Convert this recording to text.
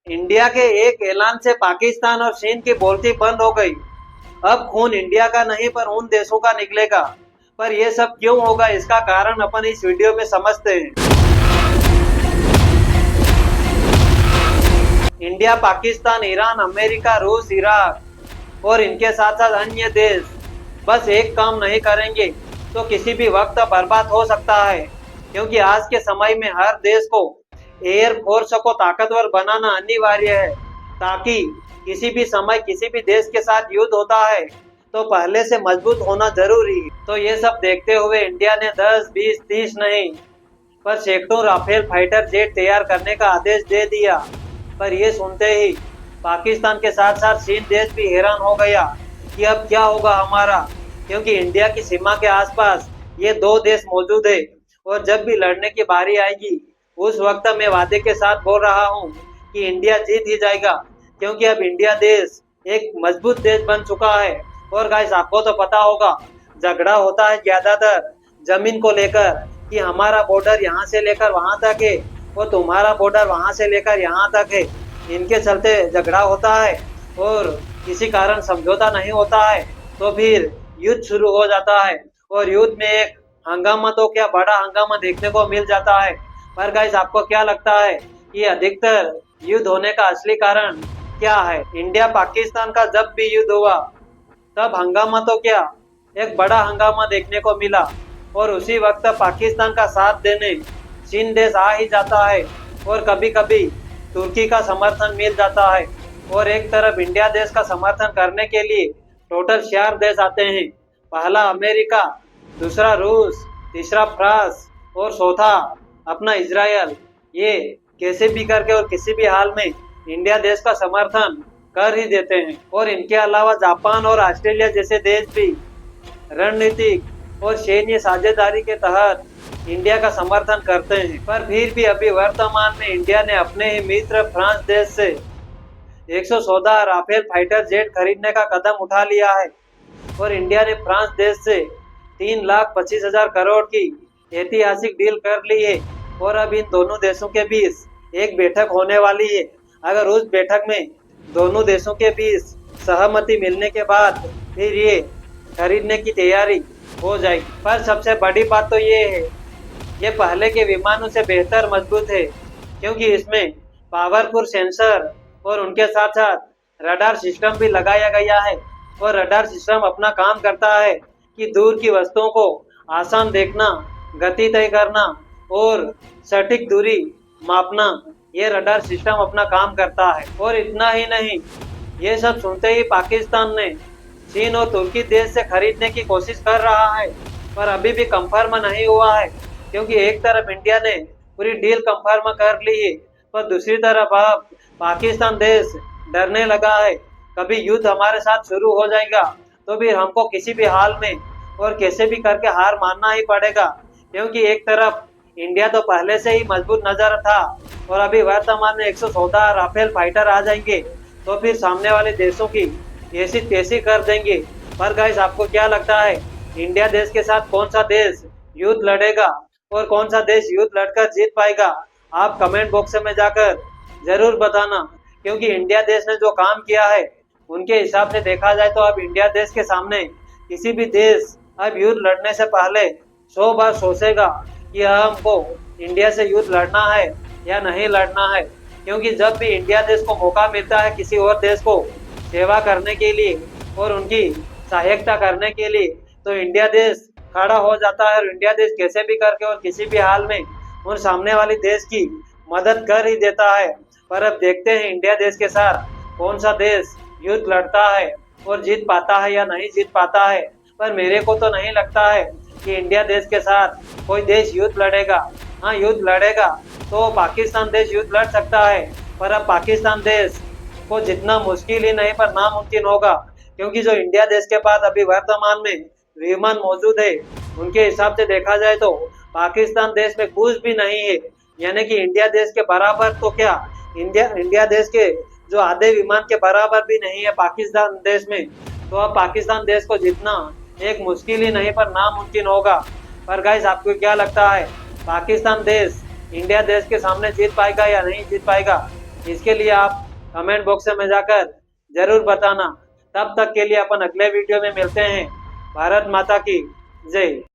India के एक ऐलान से पाकिस्तान और चीन की बोलती बंद हो गई। अब खून इंडिया का नहीं पर उन देशों का निकलेगा। पर यह सब क्यों होगा, इसका कारण अपन इस वीडियो में समझते हैं। इंडिया, पाकिस्तान, ईरान, अमेरिका, रूस, इराक और इनके साथ साथ अन्य देश बस एक काम नहीं करेंगे तो किसी भी वक्त बर्बाद हो सकता है। क्योंकि आज के समय में हर देश को एयर फोर्स को ताकतवर बनाना अनिवार्य है, ताकि किसी भी समय किसी भी देश के साथ युद्ध होता है तो पहले से मजबूत होना जरूरी है। तो ये सब देखते हुए इंडिया ने 10, 20, 30 नहीं पर सैकड़ों राफेल फाइटर जेट तैयार करने का आदेश दे दिया। पर यह सुनते ही पाकिस्तान के साथ साथ चीन देश भी हैरान हो गया कि अब क्या होगा हमारा। क्योंकि इंडिया की सीमा के आसपास ये दो देश मौजूद है और जब भी लड़ने की बारी आएगी उस वक्त मैं वादे के साथ बोल रहा हूँ कि इंडिया जीत ही जाएगा। क्योंकि अब इंडिया देश एक मजबूत देश बन चुका है। और गाइस, आपको तो पता होगा, झगड़ा होता है ज्यादातर जमीन को लेकर कि हमारा बॉर्डर यहाँ से लेकर वहां तक है और तुम्हारा बॉर्डर वहां से लेकर यहाँ तक है। इनके चलते झगड़ा होता है और किसी कारण समझौता नहीं होता है तो फिर युद्ध शुरू हो जाता है। और युद्ध में एक हंगामा तो क्या, बड़ा हंगामा देखने को मिल जाता है। पर गाइस, आपको क्या लगता है कि अधिकतर युद्ध होने का असली कारण क्या है? इंडिया पाकिस्तान का जब भी युद्ध हुआ तब हंगामा तो क्या, एक बड़ा हंगामा देखने को मिला। और उसी वक्त पाकिस्तान का साथ देने चीन देश आ ही जाता है और कभी कभी तुर्की का समर्थन मिल जाता है। और एक तरफ इंडिया देश का समर्थन करने के लिए टोटल 4 देश आते हैं। पहला अमेरिका, दूसरा रूस, तीसरा फ्रांस और चौथा अपना इजराइल। ये कैसे भी करके और किसी भी हाल में इंडिया देश का समर्थन कर ही देते हैं। और इनके अलावा जापान और ऑस्ट्रेलिया जैसे देश भी रणनीतिक और सैन्य साझेदारी के तहत इंडिया का समर्थन करते हैं। पर फिर भी अभी वर्तमान में इंडिया ने अपने ही मित्र फ्रांस देश से 114 राफेल फाइटर जेट खरीदने का कदम उठा लिया है। और इंडिया ने फ्रांस देश से 3,25,000 करोड़ की ऐतिहासिक डील कर ली है। और अब इन दोनों देशों के बीच एक बैठक होने वाली है। अगर उस बैठक में दोनों देशों के बीच सहमति मिलने के बाद फिर ये खरीदने की तैयारी हो जाएगी। पर सबसे बड़ी बात तो ये है, ये पहले के विमानों से बेहतर मजबूत है। क्योंकि इसमें पावरफुल सेंसर और उनके साथ साथ रडार सिस्टम भी लगाया गया है। और रडार सिस्टम अपना काम करता है कि दूर की वस्तुओं को आसान देखना, गति तय करना और सटीक दूरी मापना। ये रडार सिस्टम अपना काम करता है। और इतना ही नहीं, ये सब सुनते ही पाकिस्तान ने चीन और तुर्की देश से खरीदने की कोशिश कर रहा है। पर अभी भी कंफर्म नहीं हुआ है। क्योंकि एक तरफ इंडिया ने पूरी डील कंफर्म कर ली है, पर दूसरी तरफ अब पाकिस्तान देश डरने लगा है कभी युद्ध हमारे साथ शुरू हो जाएगा तो फिर हमको किसी भी हाल में और कैसे भी करके हार मानना ही पड़ेगा। क्योंकि एक तरफ इंडिया तो पहले से ही मजबूत नजर था और अभी वर्तमान में 114 राफेल फाइटर आ जाएंगे तो फिर सामने वाले देशों की ऐसी तैसी कर देंगे। पर गाइस, आपको क्या लगता है, इंडिया देश के साथ कौन सा देश युद्ध लड़ेगा और कौन सा देश युद्ध लड़कर जीत पाएगा? आप कमेंट बॉक्स में जाकर जरूर बताना। क्योंकि इंडिया देश ने जो काम किया है उनके हिसाब से देखा जाए तो अब इंडिया देश के सामने किसी भी देश अब युद्ध लड़ने से पहले 100 बार सोचेगा कि हमको इंडिया से युद्ध लड़ना है या नहीं लड़ना है। क्योंकि जब भी इंडिया देश को मौका मिलता है किसी और देश को सेवा करने के लिए और उनकी सहायता करने के लिए तो इंडिया देश खड़ा हो जाता है और इंडिया देश कैसे भी करके और किसी भी हाल में उन सामने वाली देश की मदद कर ही देता है। पर अब देखते हैं इंडिया देश के साथ कौन सा देश युद्ध लड़ता है और जीत पाता है या नहीं जीत पाता है। पर मेरे को तो नहीं लगता है कि इंडिया देश के साथ कोई देश युद्ध लड़ेगा। हाँ, युद्ध लड़ेगा तो पाकिस्तान देश युद्ध लड़ सकता है। पर अब पाकिस्तान देश को जितना मुश्किल ही नहीं पर नामुमकिन होगा। क्योंकि जो इंडिया देश के पास अभी वर्तमान में विमान मौजूद है उनके हिसाब से देखा जाए तो पाकिस्तान देश में कुछ भी नहीं है। यानी कि इंडिया देश के बराबर तो क्या, इंडिया देश के जो आधे विमान के बराबर भी नहीं है पाकिस्तान देश में। तो अब पाकिस्तान देश को जीतना एक मुश्किल ही नहीं पर नामुमकिन होगा। पर गाइस, आपको क्या लगता है, पाकिस्तान देश इंडिया देश के सामने जीत पाएगा या नहीं जीत पाएगा? इसके लिए आप कमेंट बॉक्स में जाकर जरूर बताना। तब तक के लिए अपन अगले वीडियो में मिलते हैं। भारत माता की जय।